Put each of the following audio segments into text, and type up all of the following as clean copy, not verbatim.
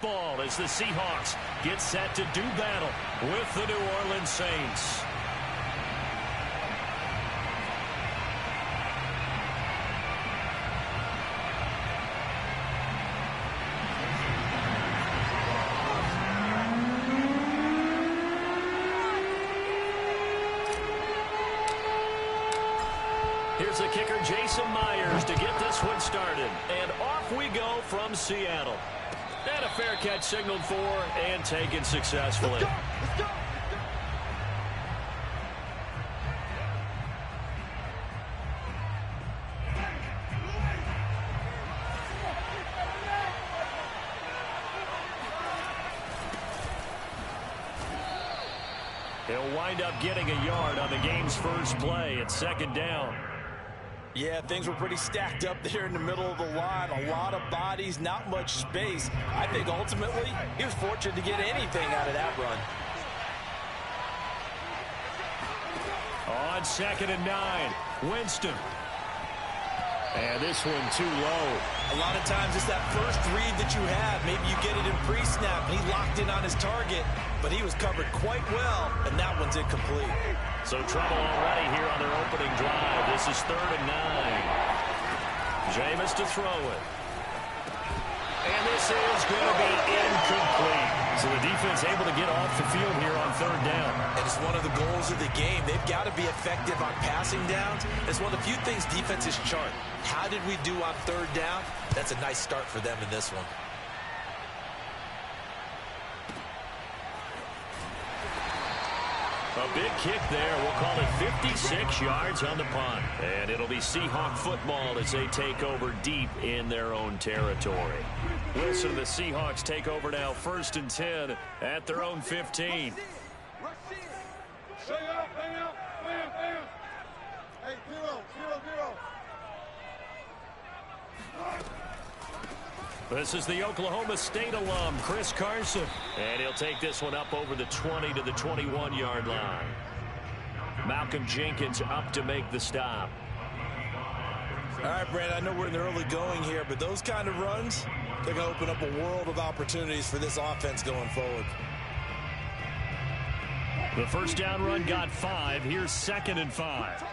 Ball as the Seahawks get set to do battle with the New Orleans Saints. Here's the kicker, Jason Myers, to get this one started. And off we go from Seattle. And a fair catch signaled for and taken successfully. Let's go. Let's go. He'll wind up getting a yard on the game's first play at second down. Yeah, things were pretty stacked up there in the middle of the line. A lot of bodies, not much space. I think ultimately he was fortunate to get anything out of that run. On 2nd and 9, Winston. And this one too low. A lot of times it's that first read that you have. Maybe you get it in pre-snap and he locked in on his target, but he was covered quite well, and that one's incomplete. So trouble already here on their opening drive. This is 3rd and 9. Jameis to throw it. And this is going to be incomplete. So the defense able to get off the field here on 3rd down. And it's one of the goals of the game. They've got to be effective on passing downs. It's one of the few things defenses chart. How did we do on 3rd down? That's a nice start for them in this one. A big kick there. We'll call it 56 yards on the punt. And it'll be Seahawk football as they take over deep in their own territory. Wilson and the Seahawks take over now 1st and 10 at their own 15. This is the Oklahoma State alum, Chris Carson. And he'll take this one up over the 20 to the 21-yard line. Malcolm Jenkins up to make the stop. All right, Brad, I know we're in the early going here, but those kind of runs, they're going to open up a world of opportunities for this offense going forward. The first down run got 5. Here's 2nd and 5.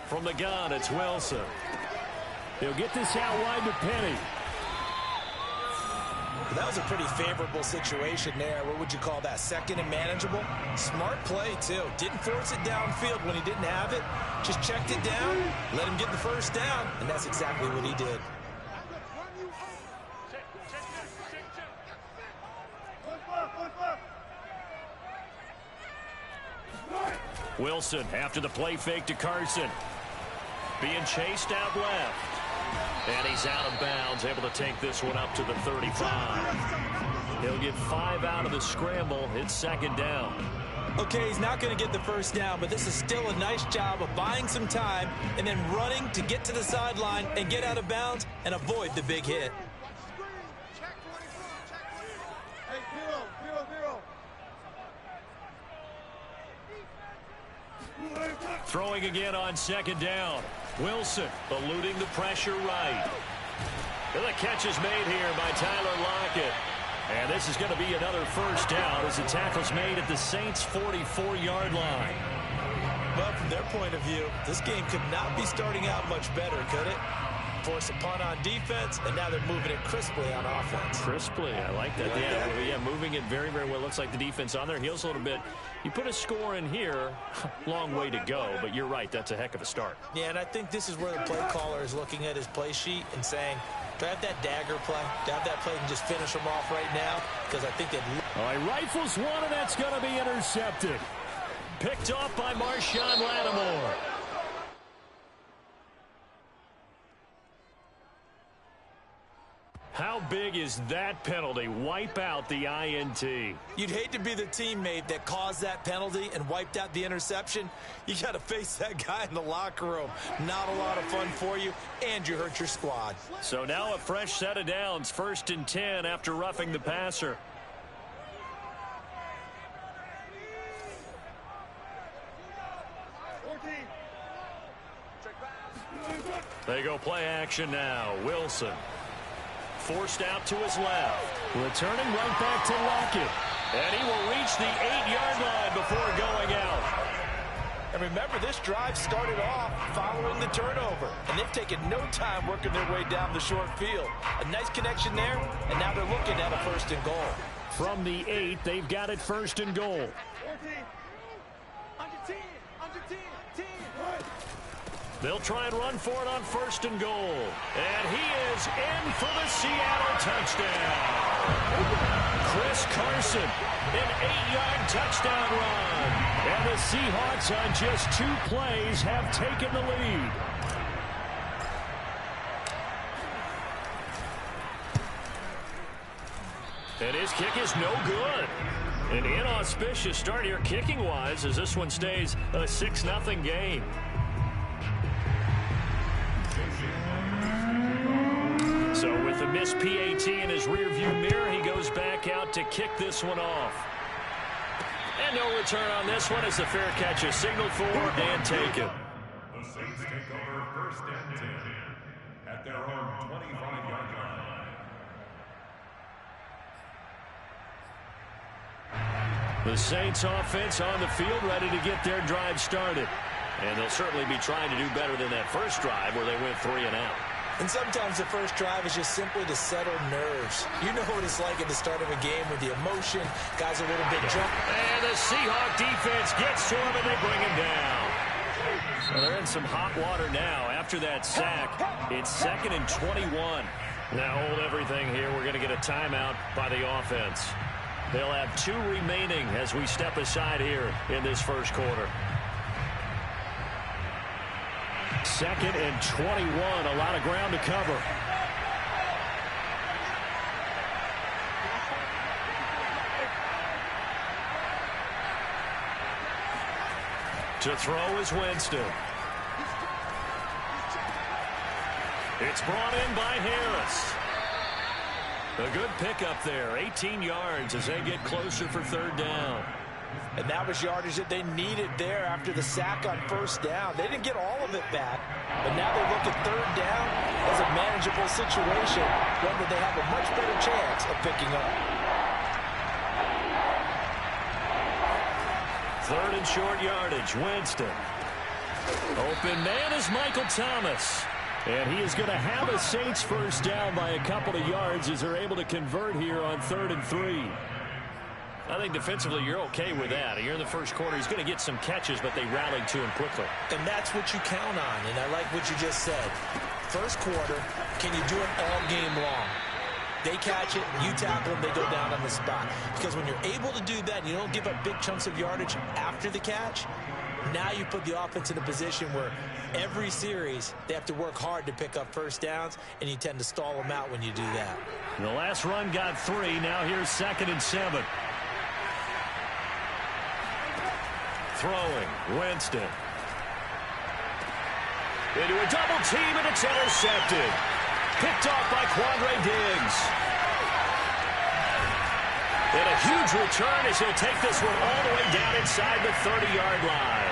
From the gun, it's Wilson. He'll get this out wide to Penny. That was a pretty favorable situation there. What would you call that? 2nd and manageable? Smart play, too. Didn't force it downfield when he didn't have it. Just checked it down, let him get the first down, and that's exactly what he did. Wilson after the play fake to Carson. Being chased out left. And he's out of bounds, able to take this one up to the 35. He'll get 5 out of the scramble. It's 2nd down. Okay, he's not going to get the first down, but this is still a nice job of buying some time and then running to get to the sideline and get out of bounds and avoid the big hit. Throwing again on 2nd down. Wilson eluding the pressure right. And the catch is made here by Tyler Lockett. And this is going to be another first down as the tackle's made at the Saints' 44-yard line. But from their point of view, this game could not be starting out much better, could it? Force a punt on defense, and now they're moving it crisply on offense. Crisply, I like that. Yeah, moving it very, very well. Looks like the defense on their heels a little bit. You put a score in here, long way to go, but you're right, that's a heck of a start. Yeah, and I think this is where the play caller is looking at his play sheet and saying, do I have that dagger play? Do I have that play and just finish them off right now? Because I think they'd... All right, rifles one, and that's going to be intercepted. Picked off by Marshawn Lattimore. How big is that penalty? Wipe out the INT. You'd hate to be the teammate that caused that penalty and wiped out the interception. You got to face that guy in the locker room. Not a lot of fun for you, and you hurt your squad. So now a fresh set of downs. 1st and 10 after roughing the passer. They go play action now. Wilson forced out to his left. Returning right back to Lockett. And he will reach the 8-yard line before going out. And remember, this drive started off following the turnover. And they've taken no time working their way down the short field. A nice connection there, and now they're looking at a 1st and goal. From the 8, they've got it 1st and goal. They'll try and run for it on 1st and goal. And he is in for the Seattle touchdown. Chris Carson, an 8-yard touchdown run. And the Seahawks on just 2 plays have taken the lead. And his kick is no good. An inauspicious start here kicking-wise as this one stays a 6-0 game. So with the missed PAT in his rearview mirror, he goes back out to kick this one off. And no return on this one as the fair catch is signaled for and taken. The Saints take over 1st and 10 at their own 25-yard line. The Saints offense on the field ready to get their drive started. And they'll certainly be trying to do better than that first drive where they went 3 and out. And sometimes the first drive is just simply to settle nerves. You know what it's like at the start of a game with the emotion. Guys are a little bit jumped. And the Seahawk defense gets to him and they bring him down. So they're in some hot water now. After that sack, it's 2nd and 21. Now hold everything here. We're going to get a timeout by the offense. They'll have 2 remaining as we step aside here in this first quarter. 2nd and 21. A lot of ground to cover. To throw is Winston. It's brought in by Harris. A good pickup there. 18 yards as they get closer for 3rd down. And that was yardage that they needed there after the sack on 1st down. They didn't get all of it back, but now they look at 3rd down as a manageable situation, one that they have a much better chance of picking up. 3rd and short yardage. Winston. Open man is Michael Thomas. And he is going to have a Saints 1st down by a couple of yards as they're able to convert here on 3rd and 3. I think defensively you're okay with that. You're in the first quarter. He's going to get some catches, but they rallied to him quickly. And that's what you count on, and I like what you just said. First quarter, can you do it all game long? They catch it, you tackle them, they go down on the spot. Because when you're able to do that and you don't give up big chunks of yardage after the catch, now you put the offense in a position where every series they have to work hard to pick up 1st downs, and you tend to stall them out when you do that. The last run got 3. Now here's 2nd and 7. Throwing, Winston. Into a double team, and it's intercepted. Picked off by Quandre Diggs. And a huge return as he'll take this one all the way down inside the 30-yard line.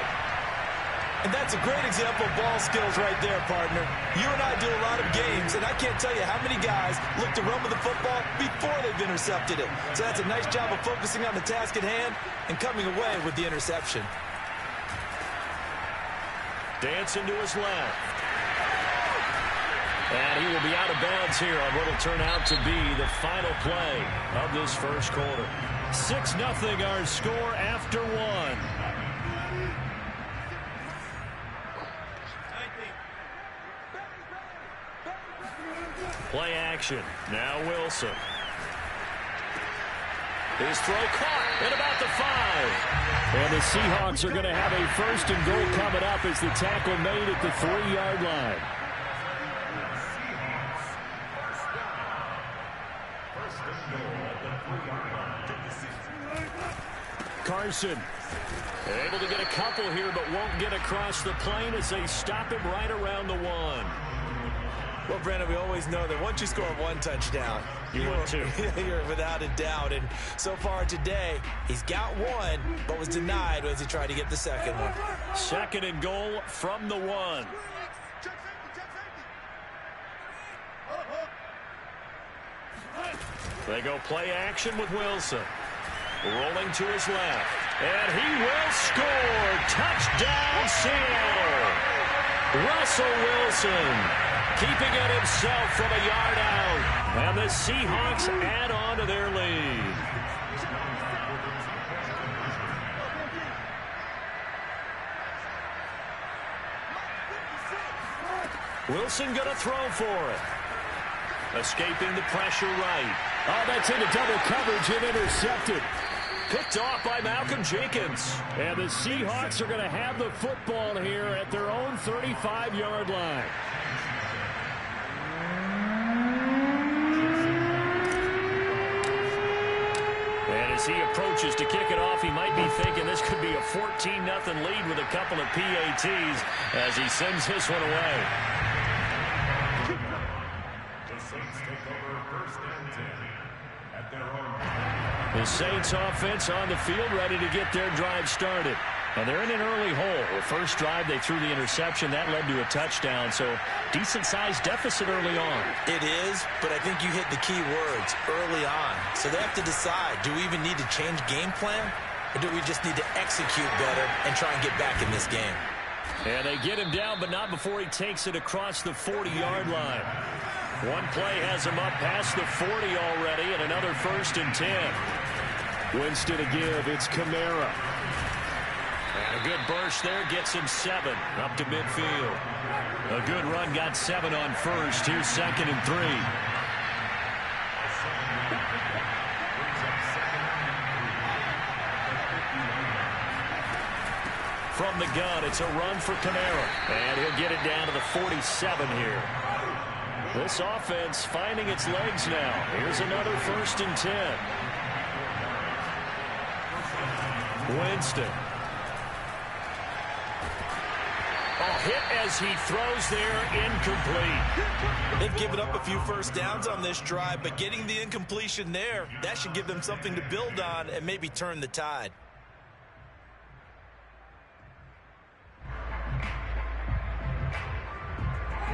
And that's a great example of ball skills right there, partner. You and I do a lot of games, and I can't tell you how many guys look to run with the football before they've intercepted it. So that's a nice job of focusing on the task at hand and coming away with the interception. Dancing to his left. And he will be out of bounds here on what will turn out to be the final play of this first quarter. 6-0 our score after 1. Play action. Now Wilson. His throw caught at about the 5. And the Seahawks are going to have a 1st and goal coming up as the tackle made at the 3-yard line. Carson able to get a couple here, but won't get across the plane as they stop him right around the 1. Well, Brandon, we always know that once you score 1 touchdown, you win 2. You're without a doubt. And so far today, he's got 1, but was denied as he tried to get the second one. 2nd and goal from the 1. They go play action with Wilson. Rolling to his left. And he will score. Touchdown, Seattle. Russell Wilson keeping it himself from a yard out. And the Seahawks add on to their lead. Wilson going to throw for it. Escaping the pressure right. Oh, that's into double coverage and intercepted. Picked off by Malcolm Jenkins. And the Seahawks are going to have the football here at their own 35-yard line. And as he approaches to kick it off, he might be thinking this could be a 14-0 lead with a couple of PATs as he sends this one away. The Saints offense on the field ready to get their drive started. And they're in an early hole. The first drive, they threw the interception. That led to a touchdown. So decent-sized deficit early on. It is, but I think you hit the key words, early on. So they have to decide, do we even need to change game plan? Or do we just need to execute better and try and get back in this game? And they get him down, but not before he takes it across the 40-yard line. One play has him up past the 40 already, and another 1st and 10. Winston to give. It's Kamara. And a good burst there gets him 7 up to midfield. A good run got 7 on first. Here's 2nd and 3. From the gun, it's a run for Kamara. And he'll get it down to the 47 here. This offense finding its legs now. Here's another 1st and 10. Winston. Hit as he throws there, incomplete. They've given up a few first downs on this drive, but getting the incompletion there, that should give them something to build on and maybe turn the tide.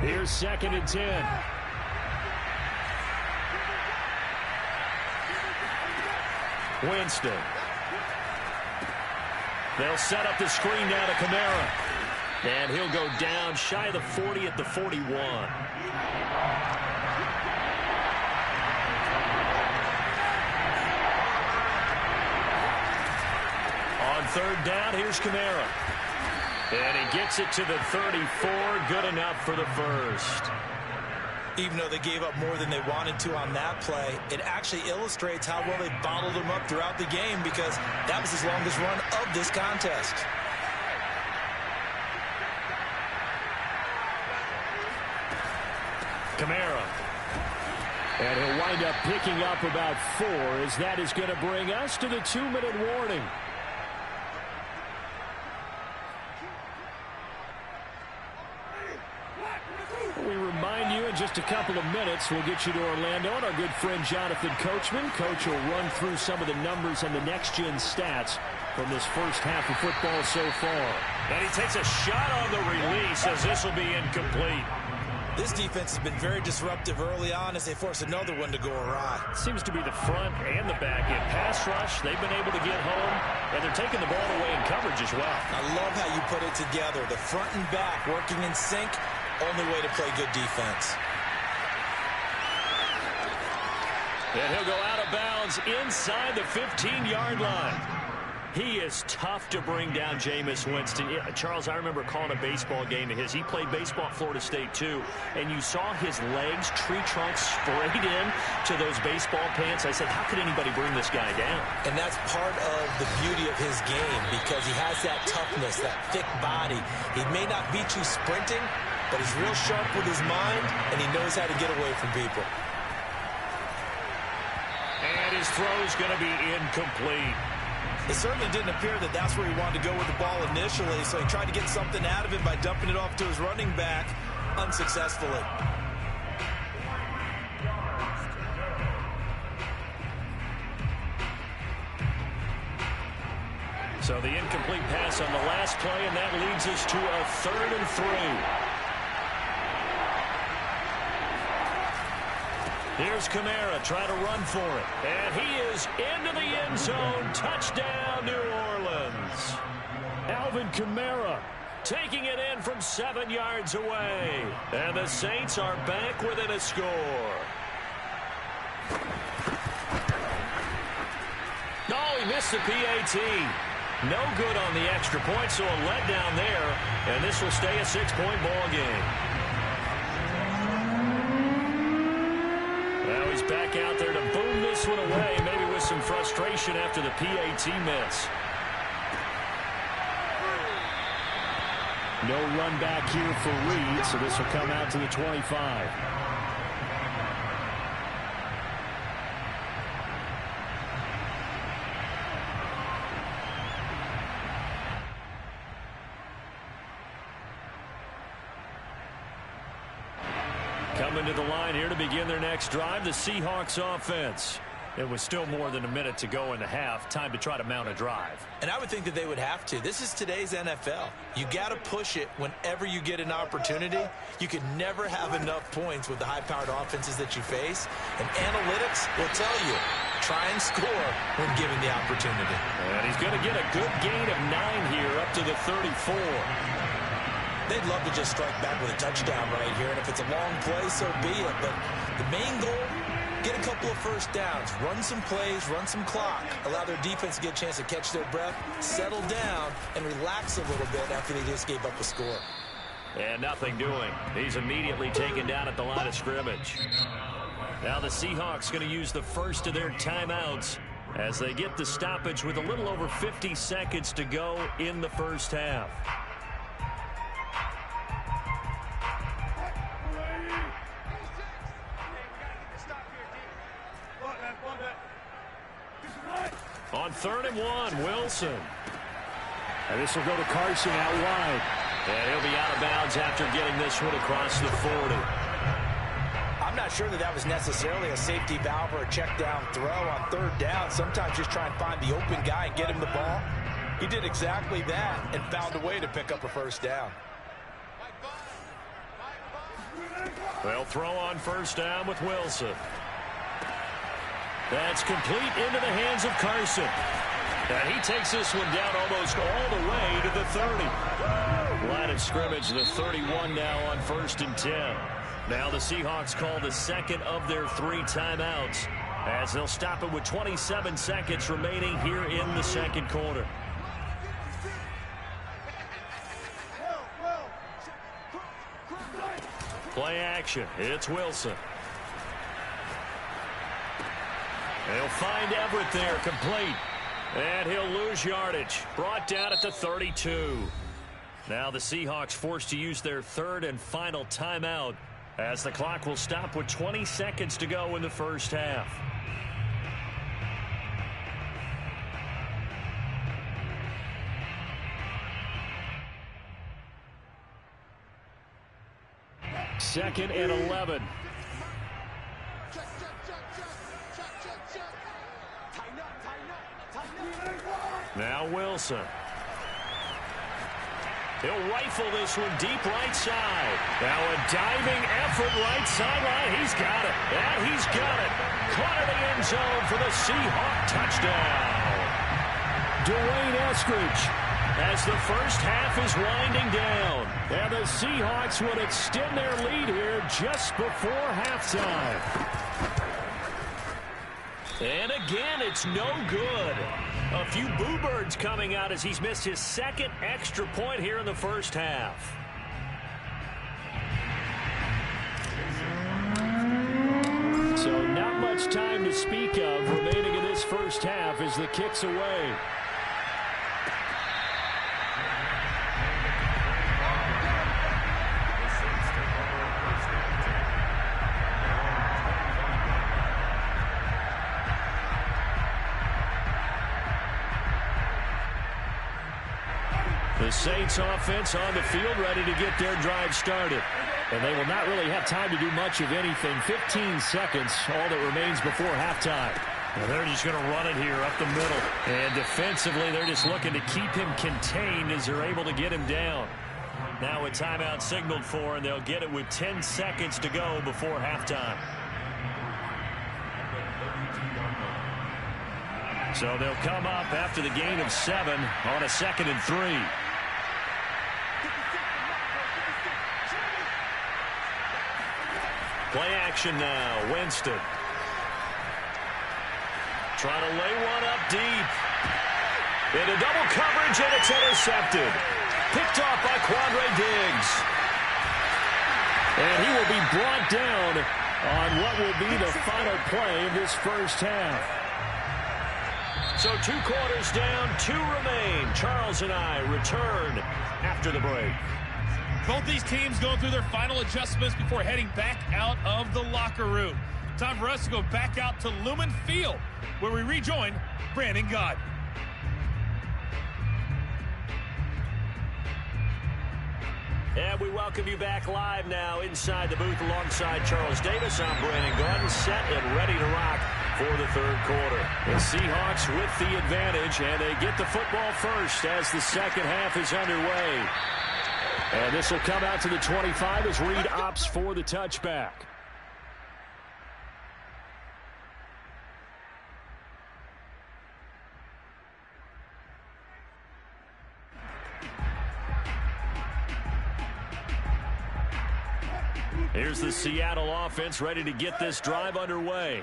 Here's 2nd and 10. Winston. They'll set up the screen now to Kamara. And he'll go down shy of the 40 at the 41. On 3rd down, here's Kamara. And he gets it to the 34. Good enough for the 1st. Even though they gave up more than they wanted to on that play, it actually illustrates how well they bottled them up throughout the game because that was his longest run of this contest. Kamara. And he'll wind up picking up about 4 as that is going to bring us to the 2-minute warning. We remind you in just a couple of minutes we'll get you to Orlando and our good friend Jonathan Coachman. Coach will run through some of the numbers and the next-gen stats from this first half of football so far. And he takes a shot on the release as this will be incomplete. This defense has been very disruptive early on as they force another one to go awry. Seems to be the front and the back end. Pass rush, they've been able to get home, and they're taking the ball away in coverage as well. I love how you put it together. The front and back working in sync, only way to play good defense. And he'll go out of bounds inside the 15-yard line. He is tough to bring down, Jameis Winston. Yeah, Charles, I remember calling a baseball game of his. He played baseball at Florida State, too. And you saw his legs, tree trunks sprayed in to those baseball pants. I said, how could anybody bring this guy down? And that's part of the beauty of his game because he has that toughness, that thick body. He may not beat you sprinting, but he's real sharp with his mind, and he knows how to get away from people. And his throw's going to be incomplete. It certainly didn't appear that that's where he wanted to go with the ball initially, so he tried to get something out of it by dumping it off to his running back unsuccessfully. So the incomplete pass on the last play, and that leads us to a 3rd and 3. Here's Kamara trying to run for it. And he is into the end zone. Touchdown, New Orleans. Alvin Kamara taking it in from 7 yards away. And the Saints are back within a score. Oh, he missed the PAT. No good on the extra point, so a letdown there. And this will stay a 6-point ball game. Now he's back out there to boom this one away, maybe with some frustration after the PAT miss. No run back here for Reed, so this will come out to the 25. Coming to the line here to begin their next drive, the Seahawks offense. It was still more than a minute to go in the half. Time to try to mount a drive. And I would think that they would have to. This is today's NFL. You got to push it whenever you get an opportunity. You can never have enough points with the high-powered offenses that you face. And analytics will tell you, try and score when given the opportunity. And he's going to get a good gain of 9 here up to the 34. They'd love to just strike back with a touchdown right here. And if it's a long play, so be it. But the main goal, get a couple of first downs, run some plays, run some clock, allow their defense to get a chance to catch their breath, settle down, and relax a little bit after they just gave up a score. And nothing doing. He's immediately taken down at the line of scrimmage. Now the Seahawks going to use the first of their timeouts as they get the stoppage with a little over 50 seconds to go in the first half. On 3rd and 1, Wilson. And this will go to Carson out wide. And he'll be out of bounds after getting this one across the 40. I'm not sure that was necessarily a safety valve or a check down throw on 3rd down. Sometimes just try and find the open guy and get him the ball. He did exactly that and found a way to pick up a first down. They'll throw on 1st down with Wilson. That's complete into the hands of Carson. And he takes this one down almost all the way to the 30. Line of scrimmage, the 31 now on 1st and 10. Now the Seahawks call the second of their 3 timeouts as they'll stop it with 27 seconds remaining here in the second quarter. Play action. It's Wilson. They'll find Everett there, complete. And he'll lose yardage. Brought down at the 32. Now the Seahawks forced to use their 3rd and final timeout as the clock will stop with 20 seconds to go in the first half. Second and 11. Now Wilson. He'll rifle this one deep right side. Now a diving effort right sideline. He's got it. And he's got it. Caught in the end zone for the Seahawk touchdown. Dwayne Eskridge as the first half is winding down. And the Seahawks would extend their lead here just before halftime. And again, it's no good. A few boo birds coming out as he's missed his 2nd extra point here in the first half. So not much time to speak of remaining in this first half as the kick's away. The Saints offense on the field ready to get their drive started. And they will not really have time to do much of anything. 15 seconds, all that remains before halftime. And they're just going to run it here up the middle. And defensively, they're just looking to keep him contained as they're able to get him down. Now a timeout signaled for, and they'll get it with 10 seconds to go before halftime. So they'll come up after the gain of 7 on a 2nd and 3. Play action now. Winston. Trying to lay one up deep. Into double coverage, and it's intercepted. Picked off by Quandre Diggs. And he will be brought down on what will be the final play of this first half. So 2 quarters down, 2 remain. Charles and I return after the break. Both these teams going through their final adjustments before heading back out of the locker room. Time for us to go back out to Lumen Field, where we rejoin Brandon Gott. And we welcome you back live now inside the booth alongside Charles Davis. I'm Brandon Gott, set and ready to rock for the 3rd quarter. The Seahawks with the advantage, and they get the football first as the second half is underway. And this will come out to the 25 as Reed opts for the touchback. Here's the Seattle offense ready to get this drive underway.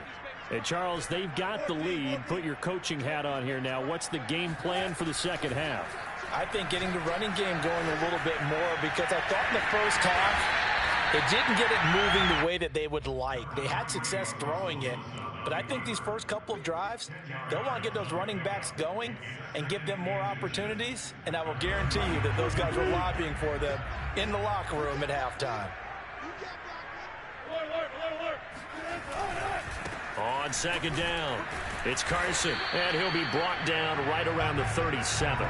Hey, Charles, they've got the lead. Put your coaching hat on here now. What's the game plan for the second half? I think getting the running game going a little bit more, because I thought in the first half they didn't get it moving the way that they would like. They had success throwing it, but I think these first couple of drives, they'll want to get those running backs going and give them more opportunities, and I will guarantee you that those guys were lobbying for them in the locker room at halftime. On 2nd down, it's Carson, and he'll be brought down right around the 37.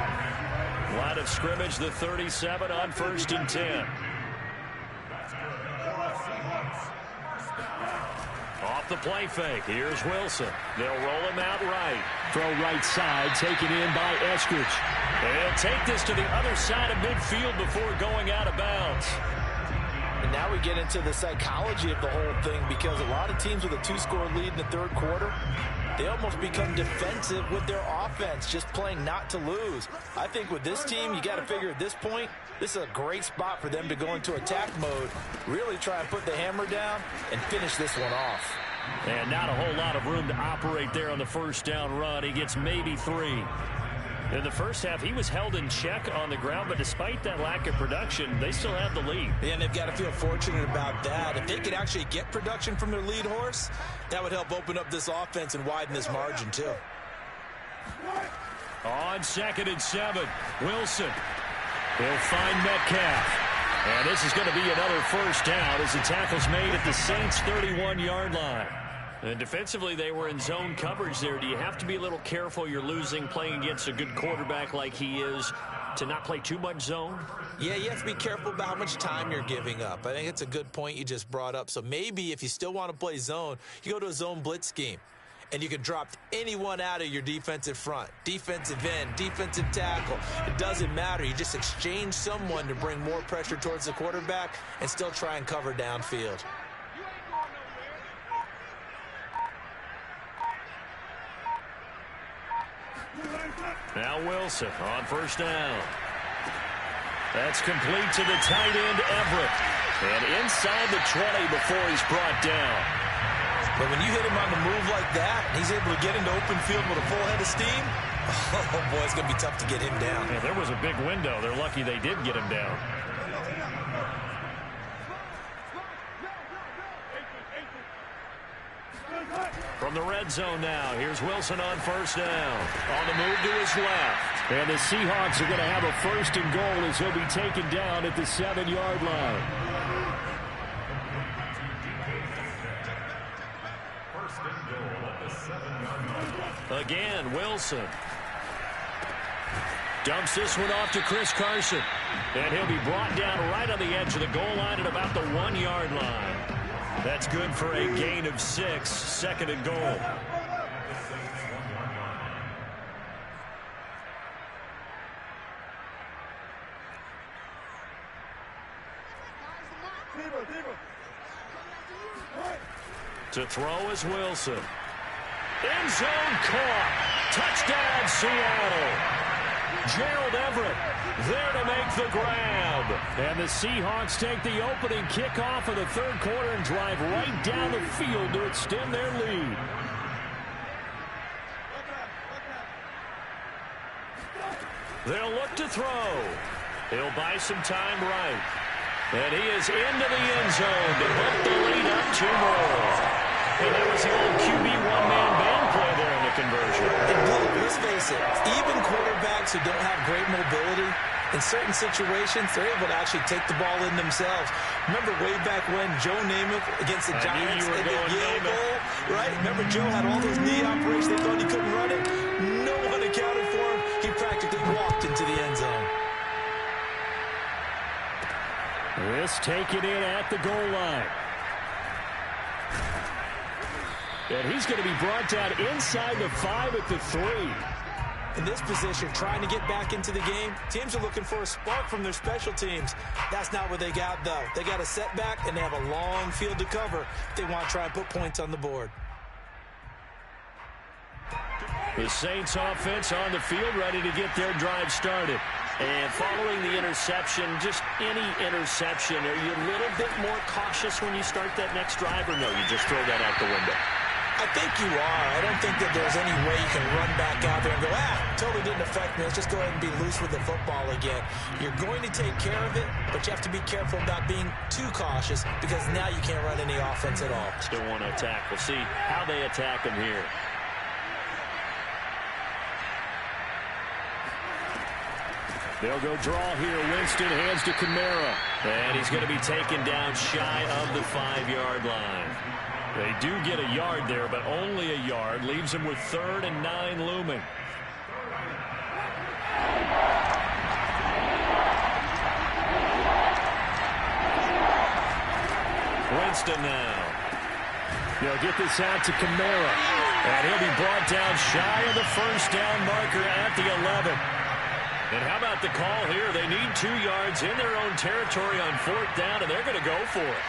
Line of scrimmage, the 37 on 1st and 10. Off the play fake, here's Wilson. They'll roll him out right. Throw right side, taken in by Eskridge. They'll take this to the other side of midfield before going out of bounds. And now we get into the psychology of the whole thing, because a lot of teams with a 2-score lead in the 3rd quarter, they almost become defensive with their offense, just playing not to lose. I think with this team, you got to figure at this point, this is a great spot for them to go into attack mode, really try and put the hammer down and finish this one off. And not a whole lot of room to operate there on the 1st down run. He gets maybe 3. In the first half, he was held in check on the ground, but despite that lack of production, they still have the lead. Yeah, and they've got to feel fortunate about that. If they could actually get production from their lead horse, that would help open up this offense and widen this margin, too. On 2nd and 7, Wilson. He'll find Metcalf. And this is going to be another 1st down as the tackle's made at the Saints' 31-yard line. And defensively, they were in zone coverage there. Do you have to be a little careful? You're losing playing against a good quarterback like he is to not play too much zone? Yeah, you have to be careful about how much time you're giving up. I think it's a good point you just brought up. So maybe if you still want to play zone, you go to a zone blitz scheme. And you can drop anyone out of your defensive front. Defensive end, defensive tackle. It doesn't matter. You just exchange someone to bring more pressure towards the quarterback and still try and cover downfield. Now Wilson on 1st down. That's complete to the tight end, Everett. And inside the 20 before he's brought down. But when you hit him on the move like that, he's able to get into open field with a full head of steam, oh boy, it's going to be tough to get him down. Yeah, there was a big window. They're lucky they did get him down. From the red zone now, here's Wilson on 1st down. On the move to his left. And the Seahawks are going to have a 1st and goal as he'll be taken down at the 7-yard line. Again, Wilson. Dumps this one off to Chris Carson. And he'll be brought down right on the edge of the goal line at about the 1-yard line. That's good for a gain of 6, 2nd and goal. To throw is Wilson. End zone caught. Touchdown, Seattle. Gerald Everett there to make the grab. And the Seahawks take the opening kickoff of the third quarter and drive right down the field to extend their lead. They'll look to throw. He'll buy some time right. And he is into the end zone to put the lead up 2 more. And that was the old QB one-man band play there in the conversion. And look, let's face it, even quarterbacks who don't have great mobility, in certain situations, they're able to actually take the ball in themselves. Remember way back when Joe Namath against the Giants in the Yale Bowl, right? Remember Joe had all those knee operations. They thought he couldn't run it. No one accounted for him. He practically walked into the end zone. This taken in at the goal line. And he's going to be brought down inside the 5 at the 3. In this position, trying to get back into the game, teams are looking for a spark from their special teams. That's not what they got, though. They got a setback, and they have a long field to cover if they want to try and put points on the board. The Saints offense on the field, ready to get their drive started. And following the interception, just any interception, are you a little bit more cautious when you start that next drive, or no, you just throw that out the window? I think you are. I don't think that there's any way you can run back out there and go, totally didn't affect me. Let's just go ahead and be loose with the football again. You're going to take care of it, but you have to be careful about being too cautious because now you can't run any offense at all. Still want to attack. We'll see how they attack him here. They'll go draw here. Winston hands to Kamara. And he's going to be taken down shy of the 5-yard line. They do get a yard there, but only a yard. Leaves them with 3rd and 9 looming. Winston now. They'll get this out to Kamara. And he'll be brought down shy of the first down marker at the 11. And how about the call here? They need 2 yards in their own territory on 4th down, and they're going to go for it.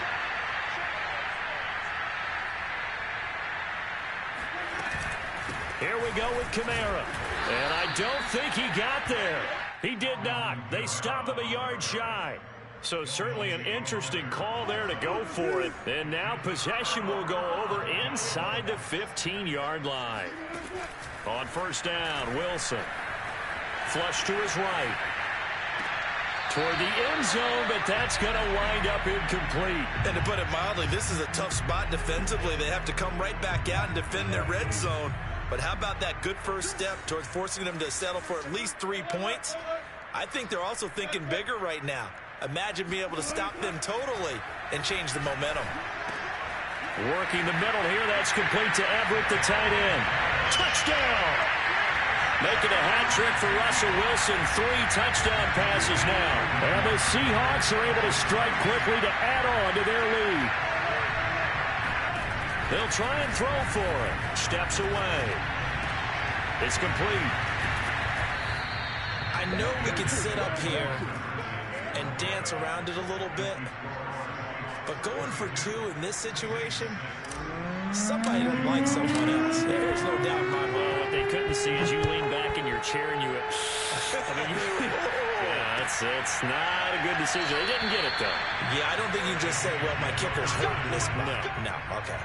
Here we go with Kamara. And I don't think he got there. He did not. They stop him a yard shy. So certainly an interesting call there to go for it. And now possession will go over inside the 15-yard line. On 1st down, Wilson. Flush to his right. Toward the end zone, but that's going to wind up incomplete. And to put it mildly, this is a tough spot defensively. They have to come right back out and defend their red zone. But how about that good first step towards forcing them to settle for at least 3 points? I think they're also thinking bigger right now. Imagine being able to stop them totally and change the momentum. Working the middle here. That's complete to Everett, the tight end. Touchdown! Making a hat trick for Russell Wilson. 3 touchdown passes now. And the Seahawks are able to strike quickly to add on to their lead. They'll try and throw for it. Steps away. It's complete. I know we can sit up here and dance around it a little bit, but going for 2 in this situation, somebody doesn't like someone else. There's no doubt in my mind. What they couldn't see is you lean back in your chair and you went, yeah, it's not a good decision. They didn't get it, though. Yeah, I don't think you just say, well, my kicker's hurting this spot. No, okay.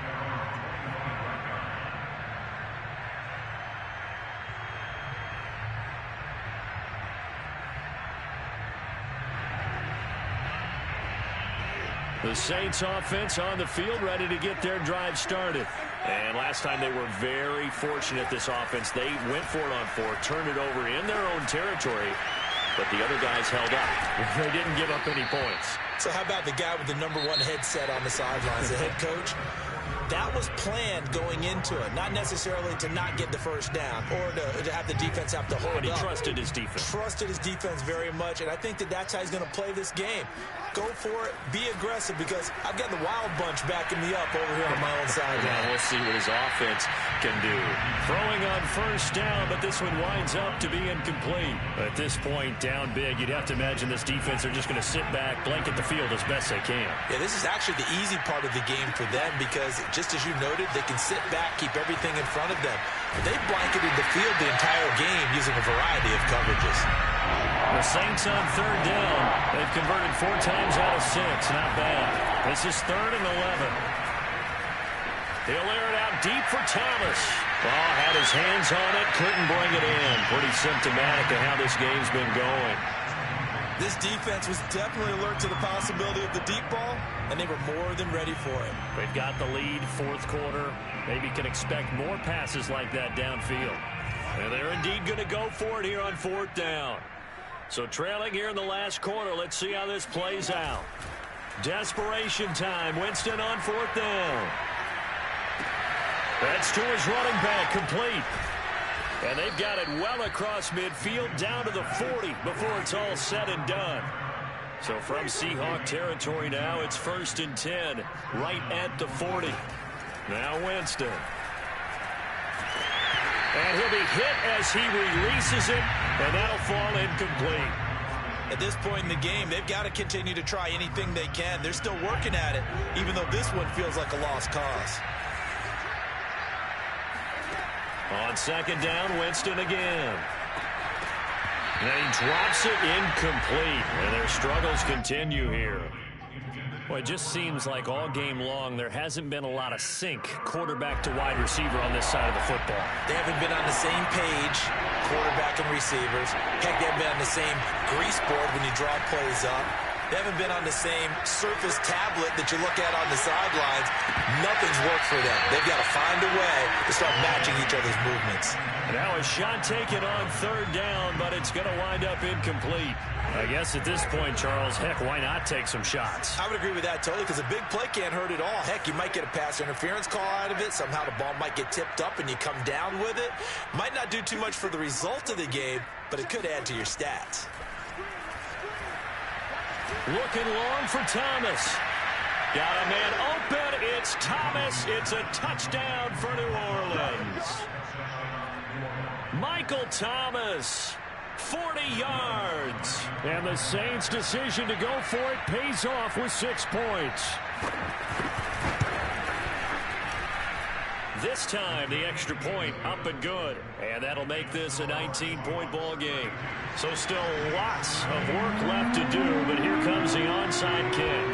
The Saints offense on the field, ready to get their drive started. And last time they were very fortunate, this offense. They went for it on 4, turned it over in their own territory, but the other guys held up. They didn't give up any points. So how about the guy with the number 1 headset on the sidelines, the head coach? That was planned going into it, not necessarily to not get the first down or to have the defense have to hold up. But he trusted his defense. Trusted his defense very much, and I think that's how he's going to play this game. Go for it, be aggressive, because I've got the wild bunch backing me up over here on my own side. Yeah, we'll see what his offense can do. Throwing on 1st down, but this one winds up to be incomplete. At this point, down big, you'd have to imagine this defense are just going to sit back, blanket the field as best they can. Yeah, this is actually the easy part of the game for them, because just as you noted, they can sit back, keep everything in front of them. But they've blanketed the field the entire game using a variety of coverages. The Saints on third down. They've converted 4 times out of 6. Not bad. This is 3rd and 11. He'll air it out deep for Thomas. Ball had his hands on it, couldn't bring it in. Pretty symptomatic of how this game's been going. This defense was definitely alert to the possibility of the deep ball, and they were more than ready for it. They've got the lead, 4th quarter. Maybe can expect more passes like that downfield. And they're indeed going to go for it here on 4th down. So trailing here in the last quarter, let's see how this plays out. Desperation time. Winston on 4th down. That's to his running back, complete. And they've got it well across midfield, down to the 40 before it's all said and done. So from Seahawk territory now, it's 1st and 10, right at the 40. Now Winston. And he'll be hit as he releases it, and that'll fall incomplete. At this point in the game, they've got to continue to try anything they can. They're still working at it, even though this one feels like a lost cause. On 2nd down, Winston again. And he drops it incomplete. And their struggles continue here. Well, it just seems like all game long there hasn't been a lot of sync quarterback to wide receiver on this side of the football. They haven't been on the same page, quarterback and receivers. Heck, they haven't been on the same grease board when you draw plays up. They haven't been on the same Surface tablet that you look at on the sidelines. Nothing's worked for them. They've got to find a way to start matching each other's movements. Now a shot taken on 3rd down, but it's going to wind up incomplete. I guess at this point, Charles, heck, why not take some shots? I would agree with that totally, because a big play can't hurt at all. Heck, you might get a pass interference call out of it. Somehow the ball might get tipped up and you come down with it. Might not do too much for the result of the game, but it could add to your stats. Looking long for Thomas. Got a man open. It's Thomas. It's a touchdown for New Orleans. Michael Thomas, 40 yards. And the Saints' decision to go for it pays off with 6 points. This time, the extra point up and good. And that'll make this a 19-point ball game. So still lots of work left to do, but here comes the onside kick.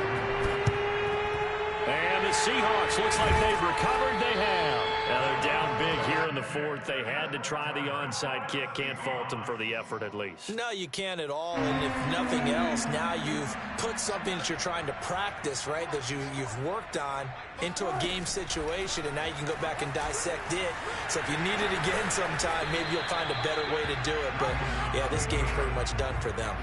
And the Seahawks, looks like they've recovered. They have. Now they're down big here in the 4th. They had to try the onside kick. Can't fault them for the effort, at least. No, you can't at all. And if nothing else, now you've put something that you're trying to practice, right, that you've worked on into a game situation, and now you can go back and dissect it. So if you need it again sometime, maybe you'll find a better way to do it. But, yeah, this game's pretty much done for them.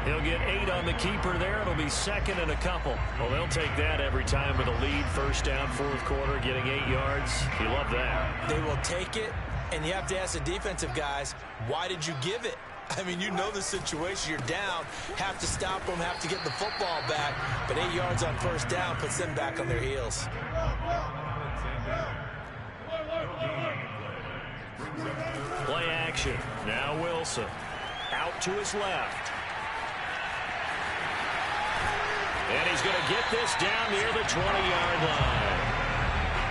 He'll get 8 on the keeper there. It'll be 2nd and a couple. Well, they'll take that every time with a lead. 1st down, 4th quarter, getting 8 yards. You love that. They will take it, and you have to ask the defensive guys, why did you give it? I mean, you know the situation. You're down, have to stop them, have to get the football back. But 8 yards on 1st down puts them back on their heels. Play action. Now Wilson. Out to his left. And he's going to get this down near the 20-yard line.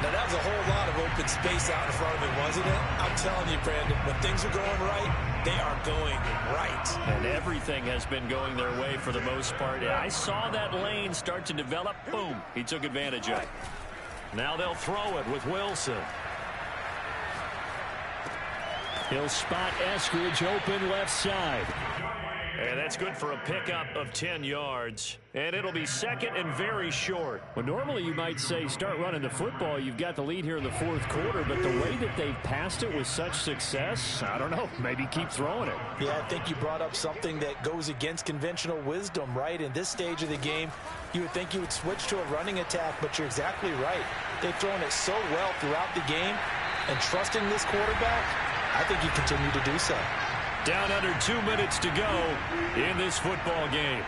Now, that was a whole lot of open space out in front of him, wasn't it? I'm telling you, Brandon, when things are going right, they are going right. And everything has been going their way for the most part. I saw that lane start to develop. Boom. He took advantage of it. Now they'll throw it with Wilson. He'll spot Eskridge open left side. And that's good for a pickup of 10 yards. And it'll be 2nd and very short. Well, normally you might say start running the football. You've got the lead here in the 4th quarter. But the way that they've passed it with such success, I don't know, maybe keep throwing it. Yeah, I think you brought up something that goes against conventional wisdom, right? In this stage of the game, you would think you would switch to a running attack, but you're exactly right. They've thrown it so well throughout the game. And trusting this quarterback, I think you continue to do so. Down under 2 minutes to go in this football game.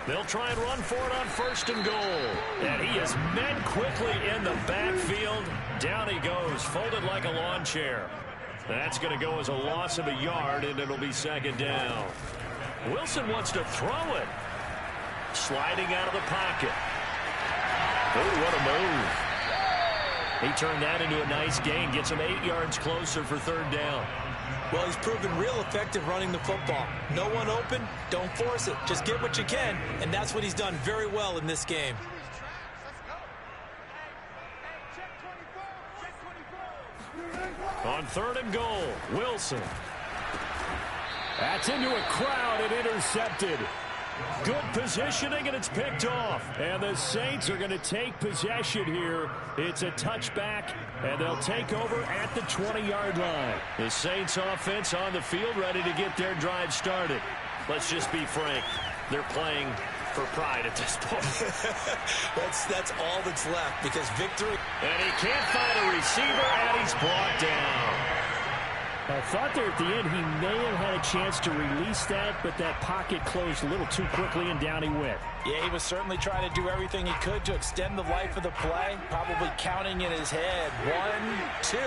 They'll try and run for it on 1st and goal. And he is met quickly in the backfield. Down he goes, folded like a lawn chair. That's going to go as a loss of a yard, and it'll be 2nd down. Wilson wants to throw it. sliding out of the pocket. Oh, what a move. He turned that into a nice gain, gets him 8 yards closer for third down. Well, he's proven real effective running the football. No one open, don't force it. Just get what you can, and that's what he's done very well in this game. On 3rd and goal, Wilson. That's into a crowd and intercepted. Good positioning, and it's picked off. And the Saints are going to take possession here. It's a touchback, and they'll take over at the 20-yard line. The Saints offense on the field, ready to get their drive started. Let's just be frank. They're playing for pride at this point. That's all that's left, because victory. And he can't find a receiver, and he's brought down. I thought there at the end he may have had a chance to release that, but that pocket closed a little too quickly, and down he went. Yeah, he was certainly trying to do everything he could to extend the life of the play, probably counting in his head 1, 2,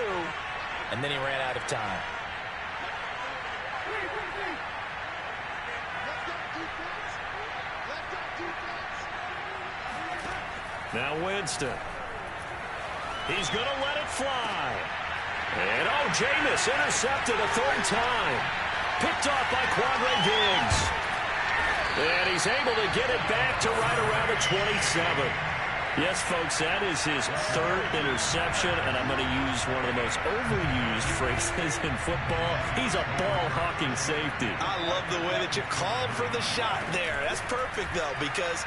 and then he ran out of time. Now Winston. He's going to let it fly. And, oh, Jameis intercepted a 3rd time. Picked off by Quandre Diggs. And he's able to get it back to right around the 27. Yes, folks, that is his 3rd interception, and I'm going to use one of the most overused phrases in football. He's a ball-hawking safety. I love the way that you called for the shot there. That's perfect, though, because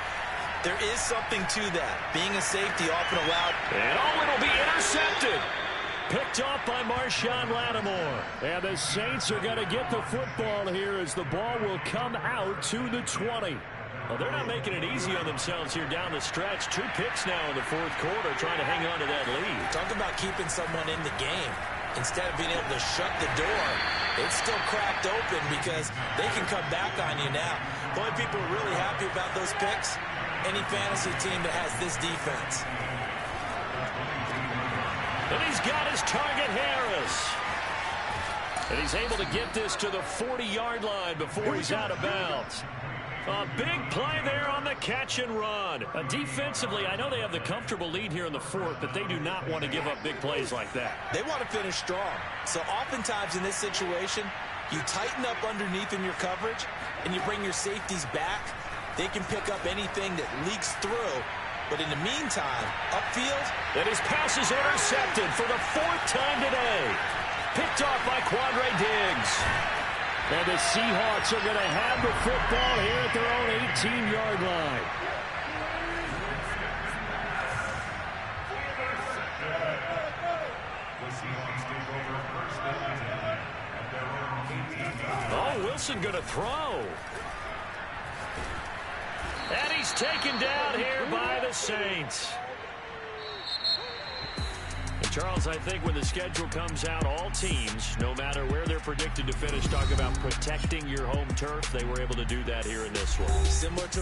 there is something to that. Being a safety often allowed. And, oh, it'll be intercepted. Picked off by Marshawn Lattimore. And the Saints are going to get the football here as the ball will come out to the 20. Well, they're not making it easy on themselves here down the stretch. 2 picks now in the 4th quarter, trying to hang on to that lead. Talk about keeping someone in the game. Instead of being able to shut the door, it's still cracked open because they can come back on you now. The only people who are really happy about those picks, any fantasy team that has this defense. And he's got his target, Harris. And he's able to get this to the 40-yard line before he's out of bounds. A big play there on the catch and run. Defensively, I know they have the comfortable lead here in the 4th, but they do not want to give up big plays like that. They want to finish strong. So oftentimes in this situation, you tighten up underneath in your coverage, and you bring your safeties back. They can pick up anything that leaks through. But in the meantime, upfield. And his pass is intercepted for the 4th time today. Picked off by Quandre Diggs. And the Seahawks are going to have the football here at their own 18-yard line. Oh, Wilson going to throw. And he's taken down here by the Saints. And Charles, I think when the schedule comes out, all teams, no matter where they're predicted to finish, talk about protecting your home turf. They were able to do that here in this one. Similar to